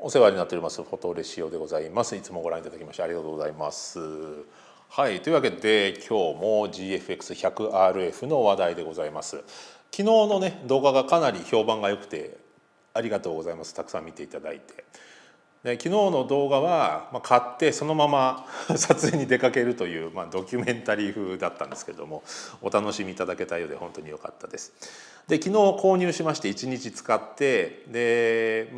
お世話になっておりますフォトレシオでございます。いつもご覧いただきましてありがとうございます。はい、というわけで今日も GFX100RF の話題でございます。昨日のね動画がかなり評判が良くてありがとうございます。たくさん見ていただいて。で昨日の動画は、買ってそのまま撮影に出かけるという、ドキュメンタリー風だったんですけれども、お楽しみいただけたようで本当に良かったです。で昨日購入しまして1日使ってで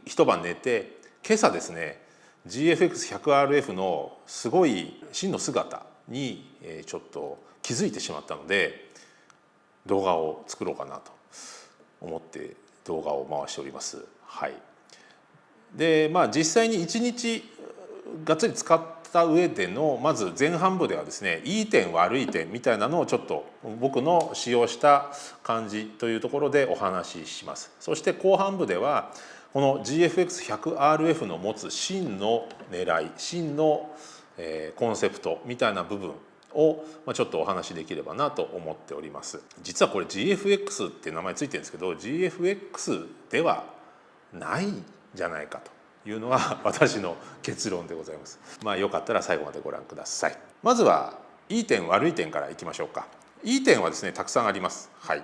一晩寝て今朝ですね GFX100RF のすごい真の姿にちょっと気づいてしまったので動画を作ろうかなと思って動画を回しております。はい。で実際に1日がっつり使った上でのまず前半部ではですねいい点悪い点みたいなのをちょっと僕の使用した感じというところでお話しします。そして後半部ではこの GFX100RF の持つ真の狙い真のコンセプトみたいな部分をちょっとお話しできればなと思っております。実はこれ GFX って名前ついてるんですけど GFX ではないんじゃないかというのが私の結論でございます。よかったら最後までご覧ください。まずはいい点悪い点からいきましょうか。いい点はですねたくさんあります。はい。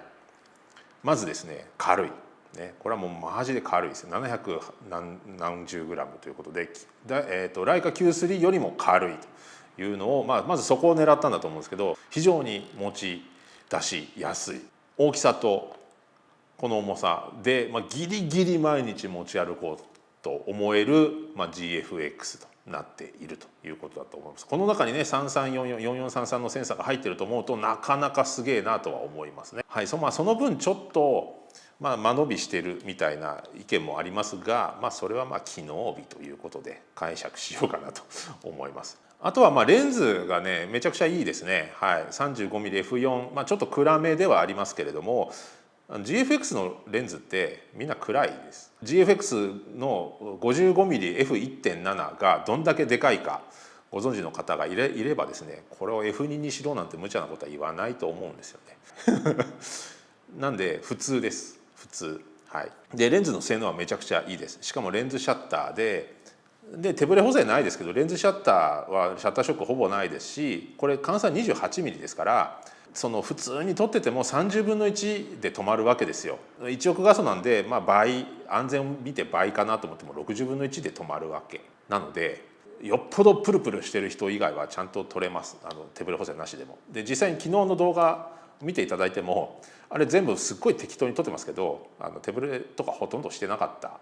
まずですね軽い。ね、これはもうマジで軽いです。700何十グラムということで、ライカ Q3 よりも軽いというのを、まずそこを狙ったんだと思うんですけど、非常に持ち出しやすい大きさとこの重さで、ギリギリ毎日持ち歩こうと思える、GFX となっているということだと思います。この中にね33444433のセンサーが入ってると思うとなかなかすげえなとは思いますね。はい、その分ちょっと間延びしてるみたいな意見もありますが、それは機能美ということで解釈しようかなと思います。あとはレンズがねめちゃくちゃいいですね。はい、35mm F4、ちょっと暗めではありますけれどもGFX のレンズってみんな暗いです。GFX の 55mmF1.7 がどんだけでかいかご存知の方がいればですねこれを F2 にしろなんて無茶なことは言わないと思うんですよね。なんで普通です。普通。はい。でレンズの性能はめちゃくちゃいいです。しかもレンズシャッターで手ブレ補正ないですけどレンズシャッターはシャッターショックほぼないですしこれ換算 28mm ですからその普通に撮ってても30分の1で止まるわけですよ。1億画素なんで倍安全を見て倍かなと思っても60分の1で止まるわけなのでよっぽどプルプルしてる人以外はちゃんと撮れます。手ブレ補正なしでも。で実際に昨日の動画見ていただいてもあれ全部すっごい適当に撮ってますけど手ブレとかほとんどしてなかった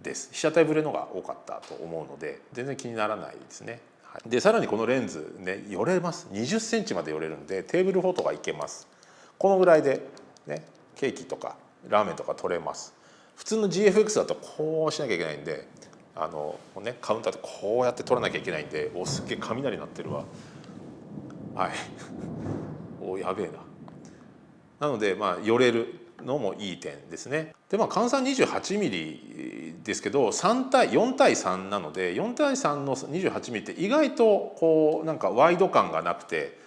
です。被写体ブレのが多かったと思うので全然気にならないですね。でさらにこのレンズね寄れます。20センチまで寄れるんでテーブルフォトがいけます。このぐらいでねケーキとかラーメンとか撮れます。普通の GFX だとこうしなきゃいけないんでカウンターでこうやって撮らなきゃいけないんでおすっげえ雷鳴ってるわ。はいおやべえな。なので寄れるのもいい点ですね。で換算 28mm ですけど4対3なので4対3の 28mm って意外とこうなんかワイド感がなくて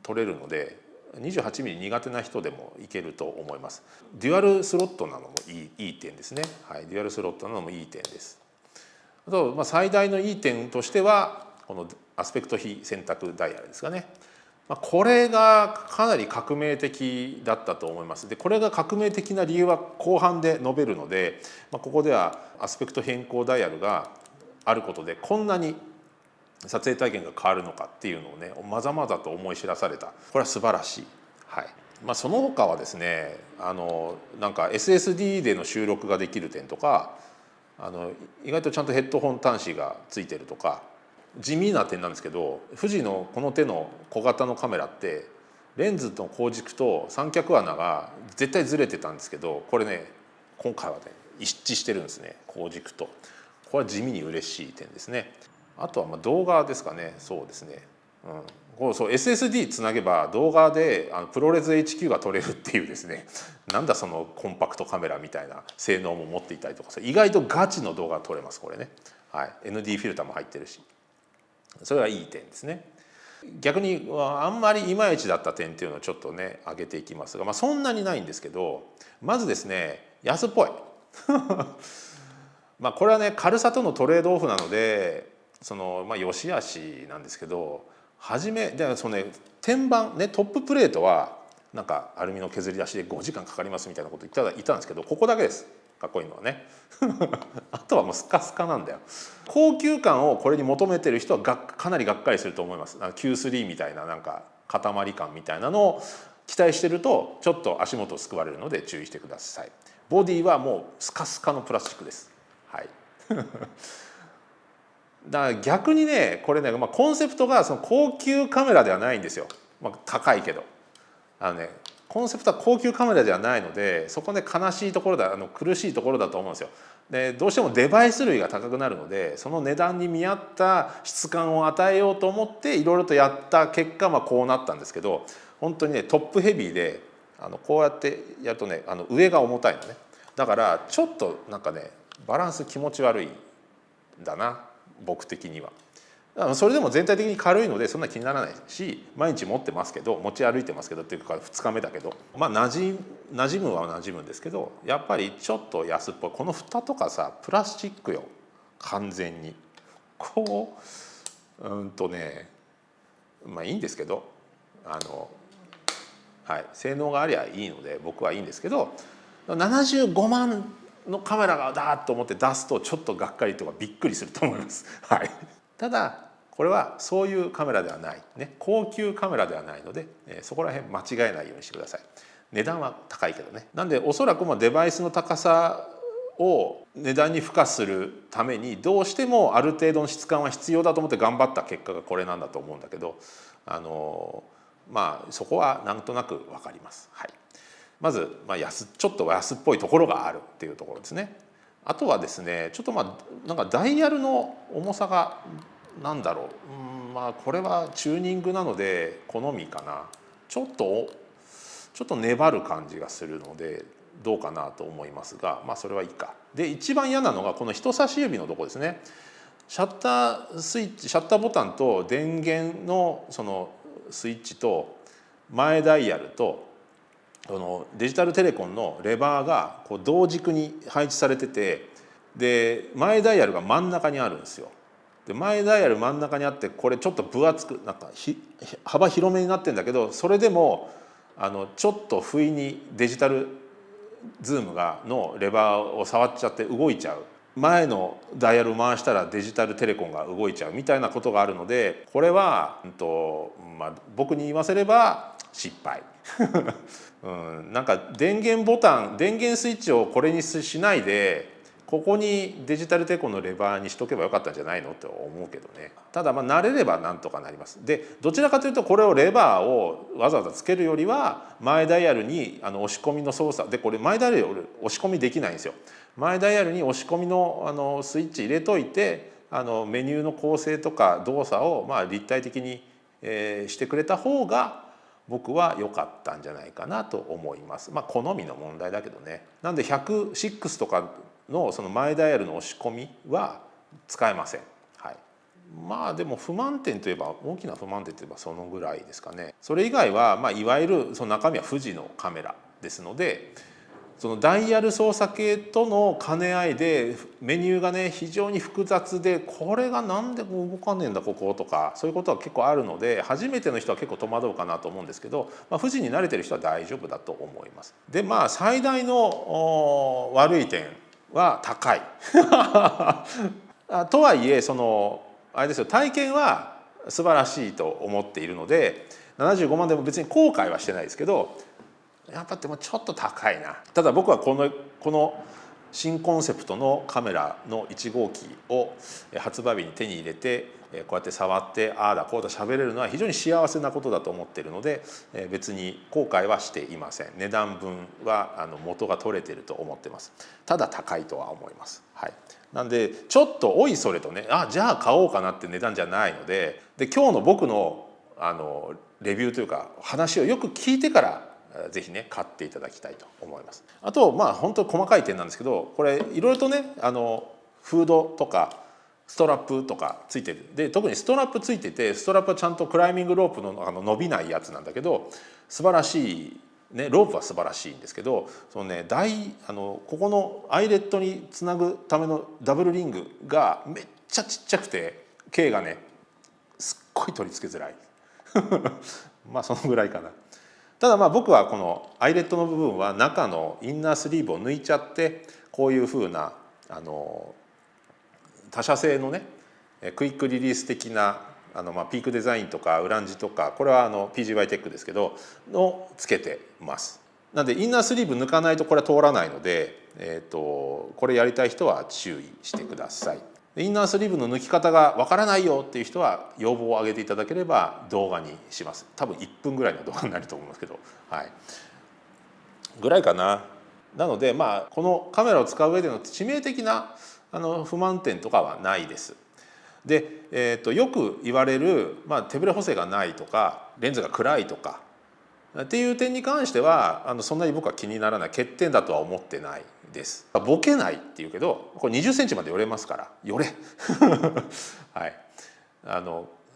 撮れるので 28mm 苦手な人でもいけると思います。デュアルスロットなのもいい点ですね。はい、デュアルスロットなのもいい点です。あと最大のいい点としてはこのアスペクト比選択ダイヤルですかね。これがかなり革命的だったと思います。でこれが革命的な理由は後半で述べるので、ここではアスペクト変更ダイヤルがあることでこんなに撮影体験が変わるのかっていうのをねまざまざと思い知らされた。これは素晴らしい。はい。その他はですねなんか SSD での収録ができる点とか意外とちゃんとヘッドホン端子がついてるとか地味な点なんですけど富士のこの手の小型のカメラってレンズの光軸と三脚穴が絶対ずれてたんですけどこれね今回はね一致してるんですね光軸と。これは地味に嬉しい点ですね。あとは動画ですかね。そうですね。そう SSD つなげば動画でプロレス HQ が撮れるっていうですねなんだそのコンパクトカメラみたいな性能も持っていたりとか意外とガチの動画が撮れますこれね。はい、ND フィルターも入ってるしそれはいい点ですね。逆にあんまりいまいちだった点っていうのをちょっとね挙げていきますが、そんなにないんですけどまずですね安っぽいこれはね軽さとのトレードオフなので良し悪しなんですけど、初めで天板ね、トッププレートはなんかアルミの削り出しで5時間かかりますみたいなこと言ったんですけど、ここだけです、かっこいいのはねあとはもうスカスカなんだよ。高級感をこれに求めてる人はかなりがっかりすると思います。Q3 みたいななんか塊感みたいなのを期待してるとちょっと足元をすくわれるので注意してください。ボディはもうスカスカのプラスチックです。はいだから逆にねこれね、コンセプトがその高級カメラではないんですよ。高いけどコンセプトは高級カメラではないので、そこで悲しいところだ、苦しいところだと思うんですよ。でどうしてもデバイス類が高くなるので、その値段に見合った質感を与えようと思っていろいろとやった結果、こうなったんですけど、本当にねトップヘビーでこうやってやるとね上が重たいのね。だからちょっとなんかねバランス気持ち悪いんだな、僕的には。それでも全体的に軽いのでそんな気にならないし、毎日持ってますけど、持ち歩いてますけどっていうか2日目だけど、馴染むは馴染むんですけど、やっぱりちょっと安っぽい。この蓋とかさプラスチックよ完全に。こういいんですけど性能がありゃいいので僕はいいんですけど、75万のカメラがだーっと思って出すとちょっとがっかりとかびっくりすると思います。ただこれはそういうカメラではない、高級カメラではないので、そこら辺間違えないようにしてください。値段は高いけどね。なんでおそらくデバイスの高さを値段に付加するためにどうしてもある程度の質感は必要だと思って頑張った結果がこれなんだと思うんだけど、そこはなんとなく分かります。まず、ちょっと安っぽいところがあるっていうところですね。あとはですねちょっとなんかダイヤルの重さがなんだろう、これはチューニングなので好みかな。ちょっと粘る感じがするのでどうかなと思いますが、それはいいか。で一番嫌なのがこの人差し指のとこですね。シャッタースイッチ、シャッターボタンと電源のそのスイッチと前ダイヤルとデジタルテレコンのレバーがこう同軸に配置されてて、で前ダイヤルが真ん中にあるんですよ。で前ダイヤル真ん中にあって、これちょっと分厚くなんか幅広めになってるんだけど、それでもちょっと不意にデジタルズームのレバーを触っちゃって動いちゃう。前のダイヤルを回したらデジタルテレコンが動いちゃうみたいなことがあるので、これは、僕に言わせれば失敗なんか電源スイッチをこれにしないでここにデジタルテレコンのレバーにしとけばよかったんじゃないのって思うけどね。ただ慣れればなんとかなります。でどちらかというとこれをレバーをわざわざつけるよりは前ダイヤルに押し込みの操作で、これ前ダイヤル押し込みできないんですよ。前ダイヤルに押し込みのスイッチ入れといてメニューの構成とか動作を立体的にしてくれた方が僕は良かったんじゃないかなと思います。好みの問題だけどね。なんで106とかのその前ダイヤルの押し込みは使えません。でも不満点といえば、大きな不満点といえばそのぐらいですかね。それ以外はいわゆるその中身は富士のカメラですので、そのダイヤル操作系との兼ね合いでメニューがね非常に複雑で、これがなんで動かねえんだこことか、そういうことは結構あるので、初めての人は結構戸惑うかなと思うんですけど、富士に慣れてる人は大丈夫だと思います。で最大の悪い点は高いとはいえあれですよ、体験は素晴らしいと思っているので75万でも別に後悔はしてないですけど、やっぱでもちょっと高いな。ただ僕はこの新コンセプトのカメラの1号機を発売日に手に入れてこうやって触ってああだこうだ喋れるのは非常に幸せなことだと思っているので、別に後悔はしていません。値段分は元が取れていると思ってます。ただ高いとは思います。なんでちょっとおいそれとね、じゃあ買おうかなって値段じゃないので、今日の僕のレビューというか話をよく聞いてからぜひね買っていただきたいと思います。あと本当に細かい点なんですけど、これいろいろとねフードとかストラップとかついてる。で特にストラップついてて、ストラップはちゃんとクライミングロープの伸びないやつなんだけど素晴らしいね、ロープは素晴らしいんですけど、そのねここのアイレットにつなぐためのダブルリングがめっちゃちっちゃくて K がねすっごい取り付けづらいまあそのぐらいかな。ただまあ僕はこのアイレットの部分は中のインナースリーブを抜いちゃってこういうふうな他社製のねクイックリリース的なピークデザインとかウランジとかこれはPGY テックですけどのつけてます。なのでインナースリーブ抜かないとこれは通らないので、これやりたい人は注意してください。インナースリーブの抜き方がわからないよっていう人は要望を上げていただければ動画にします。多分1分ぐらいの動画になると思いますけど、はい、ぐらいかな。なのでまあこのカメラを使う上での致命的な不満点とかはないです。で、よく言われる、手ぶれ補正がないとかレンズが暗いとかっていう点に関してはそんなに僕は気にならない欠点だとは思ってないです。ボケないっていうけどこれ20センチまで寄れますから寄れはい、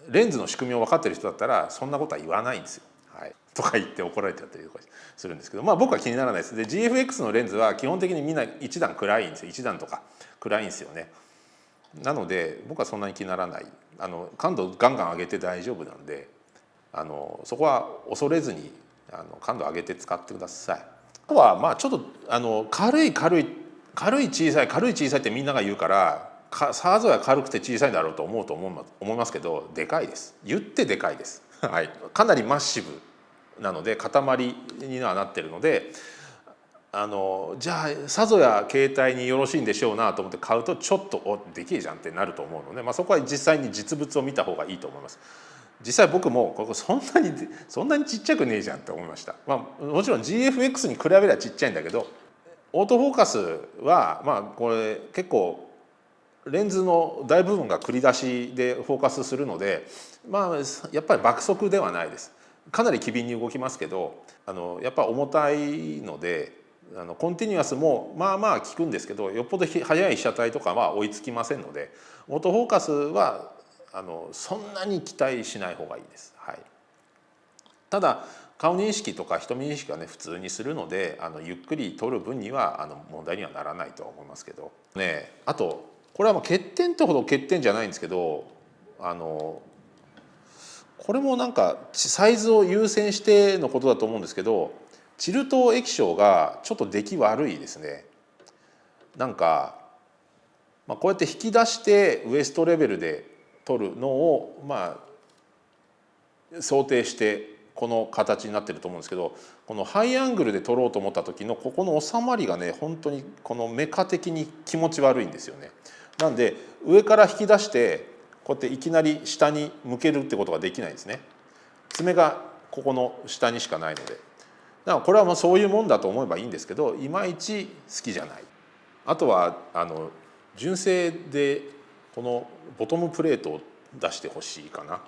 レンズの仕組みを分かってる人だったらそんなことは言わないんですよ。はい、とか言って怒られてたりとかするんですけど、僕は気にならないです。で GFX のレンズは基本的にみんな1段暗いんですよ。1段とか暗いんですよね。なので僕はそんなに気にならない。感度ガンガン上げて大丈夫なんでそこは恐れずに感度上げて使ってください。あとはまあちょっと軽い小さいってみんなが言うからさぞや軽くて小さいだろうと思いますけどでかいです。言ってでかいです。はい、かなりマッシブなので塊にはなってるのでじゃあさぞや携帯によろしいんでしょうなと思って買うとちょっとでけえじゃんってなると思うので、そこは実際に実物を見た方がいいと思います。実際僕もここそんなにちっちゃくねえじゃんって思いました。もちろん GFX に比べればちっちゃいんだけどオートフォーカスはこれ結構レンズの大部分が繰り出しでフォーカスするのでやっぱり爆速ではないです。かなり機敏に動きますけどやっぱ重たいのでコンティニュアスも効くんですけどよっぽど速い被写体とかは追いつきませんのでオートフォーカスはそんなに期待しない方がいいです。はい、ただ顔認識とか瞳認識はね普通にするのでゆっくり撮る分には問題にはならないとは思いますけどね。あとこれは欠点ってほど欠点じゃないんですけどこれもなんかサイズを優先してのことだと思うんですけどチルト液晶がちょっと出来悪いですね。なんか、こうやって引き出してウエストレベルで撮るのを想定してこの形になってると思うんですけどこのハイアングルで撮ろうと思った時のここの収まりがね本当にこのメカ的に気持ち悪いんですよね。なんで上から引き出してこうやっていきなり下に向けるってことができないんですね。爪がここの下にしかないので。だからこれはそういうもんだと思えばいいんですけどいまいち好きじゃない。あとは純正でこのボトムプレートを出してほしいかな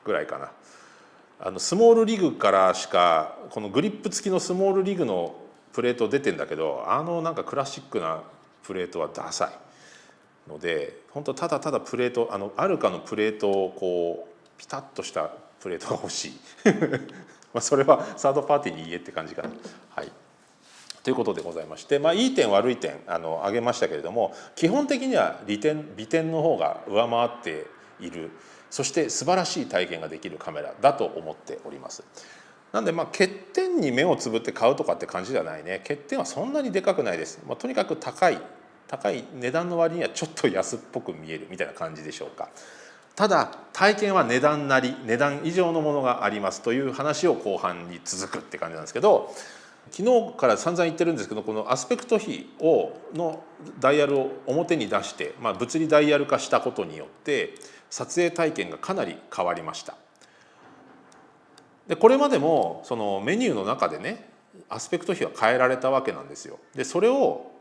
ぐらいかな。スモールリグからしかこのグリップ付きのスモールリグのプレート出てんだけどなんかクラシックなプレートはダサいので本当ただただプレートアルカのプレートをこうピタッとしたプレートが欲しいそれはサードパーティーに言えって感じかな。はい、ということでございまして、いい点悪い点挙げましたけれども基本的には美点の方が上回っているそして素晴らしい体験ができるカメラだと思っております。なんで欠点に目をつぶって買うとかって感じではないね。欠点はそんなにでかくないです。とにかく高い値段の割にはちょっと安っぽく見えるみたいな感じでしょうか。ただ体験は値段以上のものがありますという話を後半に続くって感じなんですけど昨日から散々言ってるんですけどこのアスペクト比のダイヤルを表に出して、物理ダイヤル化したことによって撮影体験がかなり変わりました。でこれまでもそのメニューの中でねアスペクト比は変えられたわけなんですよ。でそれを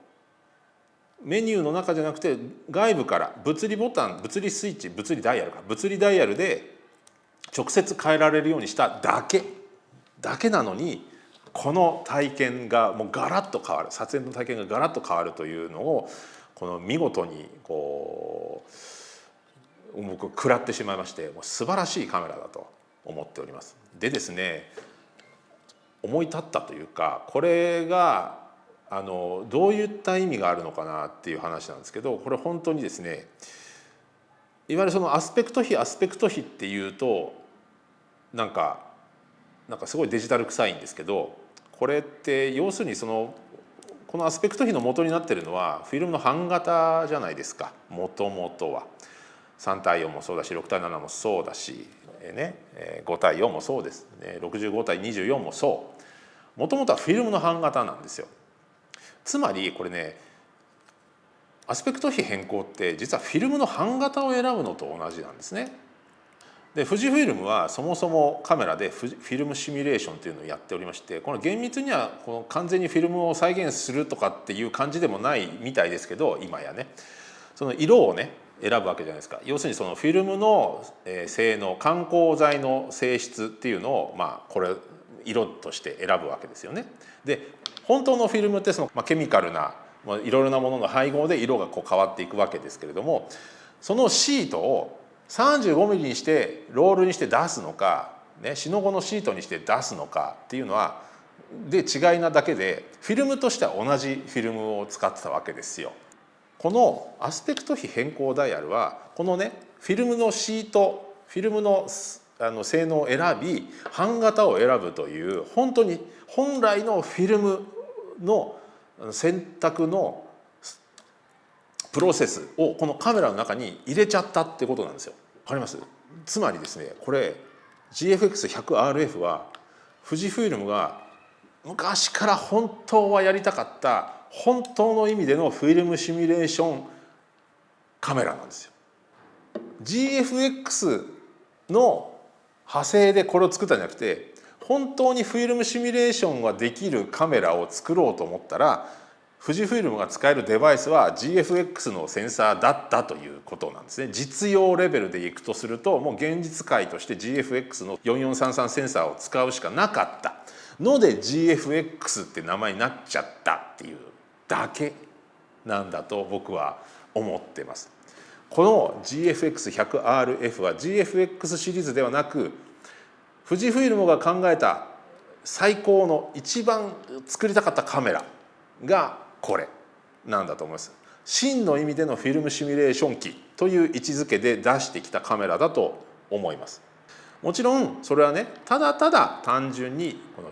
メニューの中じゃなくて外部から物理ボタン物理スイッチ物理ダイヤルで直接変えられるようにしただけなのにこの体験がもうガラッと変わる撮影の体験がガラッと変わるというのをこの見事に僕食らってしまいましてもう素晴らしいカメラだと思っております。でですね思い立ったというか、これがどういった意味があるのかなっていう話なんですけど、これ本当にですね、いわゆるそのアスペクト比っていうとなんかすごいデジタル臭いんですけど、これって要するにこのアスペクト比の元になってるのはフィルムの版型じゃないですか。もともとは3対4もそうだし6対7もそうだし、5対4もそうですね、65対24もそう、もともとはフィルムの版型なんですよ。つまりこれね、アスペクト比変更って実はフィルムの版型を選ぶのと同じなんですね。で富士フイルムはそもそもカメラでフィルムシミュレーションというのをやっておりまして、この厳密にはこの完全にフィルムを再現するとかっていう感じでもないみたいですけど、今やねその色をね選ぶわけじゃないですか。要するにそのフィルムの性能、感光剤の性質っていうのをこれ色として選ぶわけですよね。で本当のフィルムってケミカルないろいろなものの配合で色が変わっていくわけですけれども、そのシートを35ミリにしてロールにして出すのか、シノゴのシートにして出すのかっていうのは違いなだけで、フィルムとしては同じフィルムを使ってたわけですよ。このアスペクト比変更ダイヤルはこのねフィルムのシート、フィルムの性能を選び版型を選ぶという本当に本来のフィルムの選択のプロセスをこのカメラの中に入れちゃったってことなんですよ。わかります？つまりですね、これ GFX100RF は富士フイルムが昔から本当はやりたかった本当の意味でのフィルムシミュレーションカメラなんですよ。GFX の派生でこれを作ったんじゃなくて、本当にフィルムシミュレーションができるカメラを作ろうと思ったら、富士フイルムが使えるデバイスは GFX のセンサーだったということなんですね。実用レベルでいくとすると、もう現実界として GFX の4433センサーを使うしかなかったので GFX って名前になっちゃったっていうだけなんだと僕は思ってます。この GFX100RF は GFX シリーズではなく、富士フイルムが考えた最高の一番作りたかったカメラがこれなんだと思います。真の意味でのフィルムシミュレーション機という位置づけで出してきたカメラだと思います。もちろんそれはね、ただただ単純にこの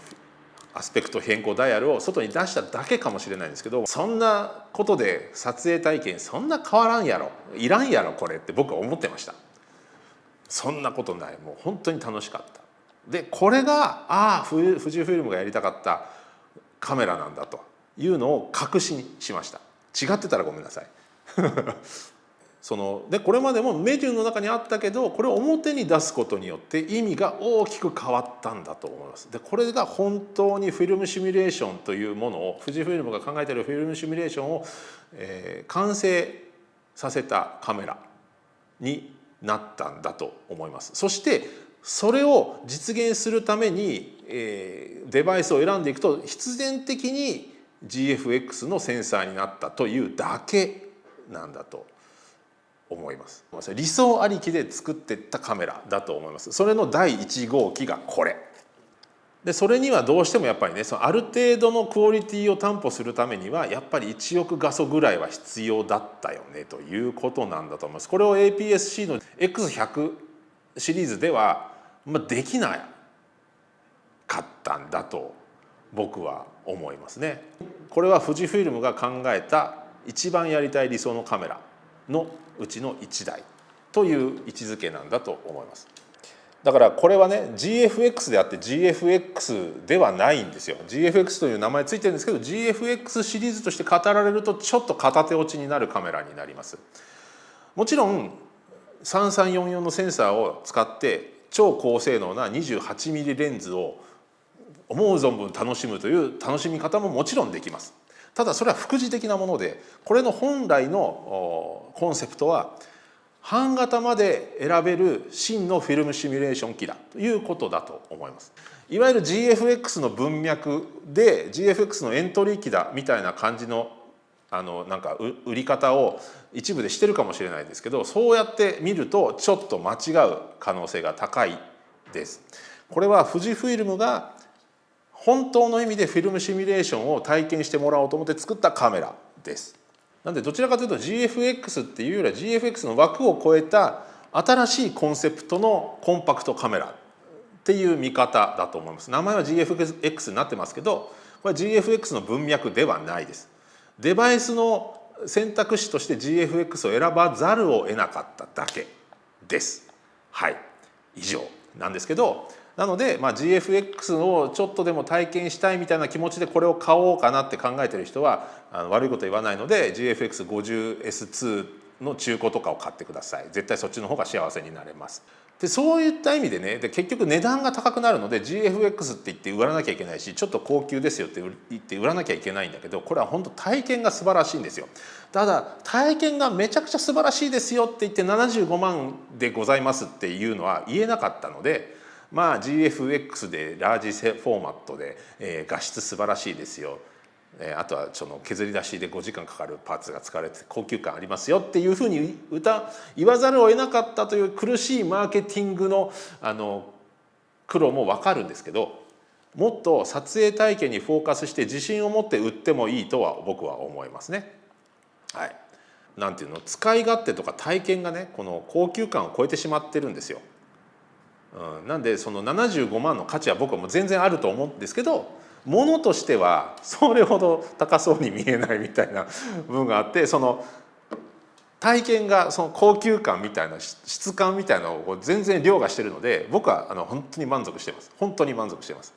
アスペクト変更ダイヤルを外に出しただけかもしれないんですけど、そんなことで撮影体験そんな変わらんやろ、いらんやろこれって僕は思ってました。そんなことない、もう本当に楽しかった。でこれが富士フイルムがやりたかったカメラなんだというのを確信しました。違ってたらごめんなさいでこれまでもメニューの中にあったけど、これを表に出すことによって意味が大きく変わったんだと思います。でこれが本当にフィルムシミュレーションというものを、富士フイルムが考えているフィルムシミュレーションを、完成させたカメラになったんだと思います。そしてそれを実現するために、デバイスを選んでいくと必然的に GFX のセンサーになったというだけなんだと思います。理想ありきで作っていったカメラだと思います。それの第1号機がこれで、それにはどうしてもやっぱりね、ある程度のクオリティを担保するためにはやっぱり1億画素ぐらいは必要だったよねということなんだと思います。これを APS-C の X100 シリーズではできなかったんだと僕は思いますね。これは富士フイルムが考えた一番やりたい理想のカメラのうちの1台という位置づけなんだと思います。だからこれはね GFX であって GFX ではないんですよ。 GFX という名前ついてるんですけど GFX シリーズとして語られるとちょっと片手落ちになるカメラになります。もちろん3344のセンサーを使って超高性能な 28mm レンズを思う存分楽しむという楽しみ方ももちろんできます。ただそれは副次的なもので、これの本来のコンセプトは版型まで選べる真のフィルムシミュレーション機だということだと思います。いわゆる GFX の文脈で GFX のエントリー機だみたいな感じのなんか売り方を一部でしてるかもしれないですけど、そうやって見るとちょっと間違う可能性が高いです。これは富士フイルムが本当の意味でフィルムシミュレーションを体験してもらおうと思って作ったカメラです。なんでどちらかというと GFX っていうよりは GFX の枠を超えた新しいコンセプトのコンパクトカメラっていう見方だと思います。名前は GFX になってますけど、これは GFX の文脈ではないです。デバイスの選択肢として GFX を選ばざるを得なかっただけです。はい、以上なんですけど、なので、GFX をちょっとでも体験したいみたいな気持ちでこれを買おうかなって考えてる人は悪いこと言わないので GFX50S2 の中古とかを買ってください。絶対そっちの方が幸せになれます。でそういった意味でね、で結局値段が高くなるので GFX って言って売らなきゃいけないし、ちょっと高級ですよって言って売らなきゃいけないんだけど、これは本当体験が素晴らしいんですよ。ただ体験がめちゃくちゃ素晴らしいですよって言って75万でございますっていうのは言えなかったので、GFX でラージフォーマットで、画質素晴らしいですよ、あとはその削り出しで5時間かかるパーツが使われて高級感ありますよっていうふうに言わざるを得なかったという苦しいマーケティングの苦労も分かるんですけど、もっと撮影体験にフォーカスして自信を持って売ってもいいとは僕は思いますね。はい、なんていうの、使い勝手とか体験がねこの高級感を超えてしまってるんですよ。なんでその75万の価値は僕はもう全然あると思うんですけど、物としてはそれほど高そうに見えないみたいな部分があって、その体験がその高級感みたいな質感みたいなのを全然凌駕してるので、僕は本当に満足してます。本当に満足してます。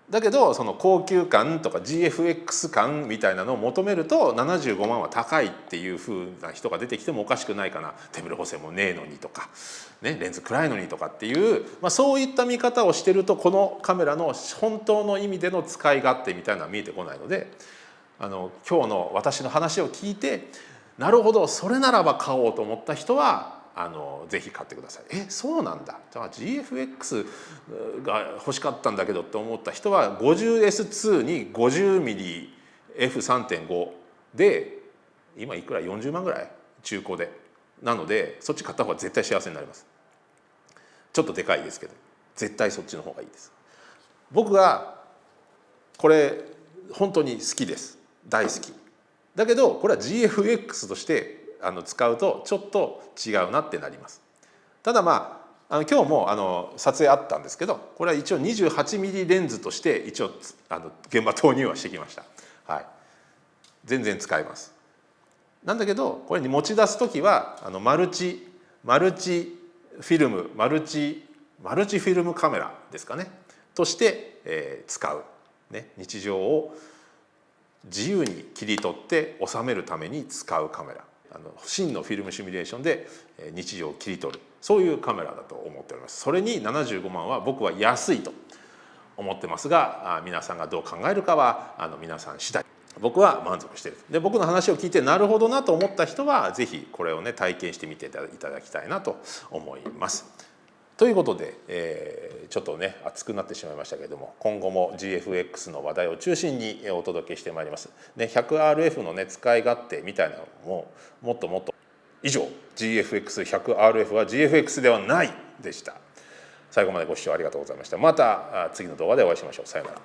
だけどその高級感とか GFX 感みたいなのを求めると75万は高いっていう風な人が出てきてもおかしくないかな。手ブレ補正もねえのにとか、ね、レンズ暗いのにとかっていう、そういった見方をしてるとこのカメラの本当の意味での使い勝手みたいなのは見えてこないので、今日の私の話を聞いてなるほどそれならば買おうと思った人はぜひ買ってください。そうなんだ、じゃあ GFX が欲しかったんだけどって思った人は 50S2 に 50mmF3.5 で今いくら40万ぐらい中古で、なのでそっち買った方が絶対幸せになります。ちょっとでかいですけど絶対そっちの方がいいです。僕がこれ本当に好きです。大好きだけどこれは GFX として使うとちょっと違うなってなります。ただ今日も撮影あったんですけど、これは一応 28mm レンズとして一応現場投入はしてきました。はい、全然使えます。なんだけどこれに持ち出す時はマルチフィルムマルチフィルムカメラですかねとして、使う、ね、日常を自由に切り取って収めるために使うカメラ、真のフィルムシミュレーションで日常を切り取る、そういうカメラだと思っております。それに75万は僕は安いと思ってますが、皆さんがどう考えるかは皆さん次第。僕は満足している。で僕の話を聞いてなるほどなと思った人は是非これをね体験してみていただきたいなと思います。ということで、ちょっとね熱くなってしまいましたけれども、今後も GFX の話題を中心にお届けしてまいります。ね、100RF のね使い勝手みたいなのももっともっと。以上 GFX100RF は GFX ではないでした。最後までご視聴ありがとうございました。また次の動画でお会いしましょう。さようなら。